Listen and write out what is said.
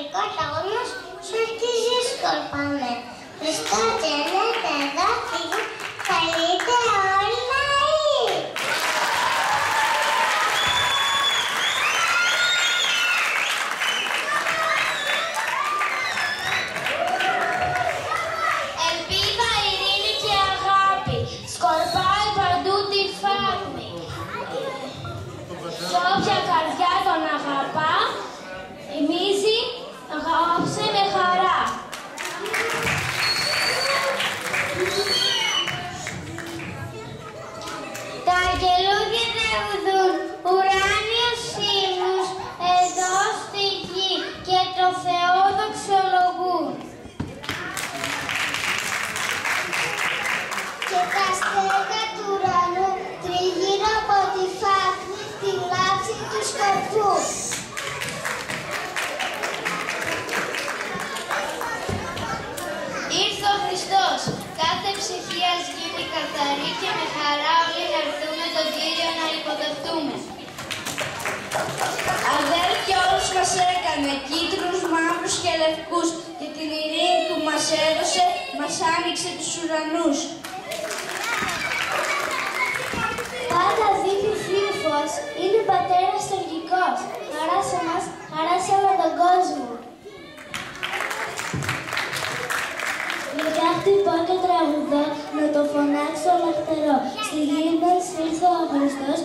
αγγλικό τόνος σου αρχίζει σκορπάμε. Χριστός γεννέται εδώ στη γη, καλύτερα όλοι ναοί. Ελπίδα, ειρήνη και αγάπη, σκορπάει παντού τη φάτμη. Σ' όποια καρδιά τον αγαπά, εμίζει αγάπησε με χαρά. Τα αγγελούδια τραγουδούν ουράνιους ύμνους εδώ στη γη και το Θεό δοξολογούν. Και τα αστέρια του ουρανού τριγύρω από τη φάτμη τη λάψη του σκοπού. Ήρθε ο Χριστός, κάθε ψυχή ας γίνει καθαρή και με χαρά όλοι να έρθουμε τον Κύριο να υποδεχτούμε. Αδέλφια όλους μας έκανε, κίτρινους, μαύρους και λευκούς, και την ειρήνη που μας έδωσε, μας άνοιξε τους ουρανούς. Πάντα δείχνει φως, είναι πατέρας τουργικός, χαρά σε μας, χαρά σε όλο τον κόσμο. Μετά χτυπώ και τραγουδώ, να το φωνάξω λαχτερό. Στη γη μας ήρθε ο Χριστός,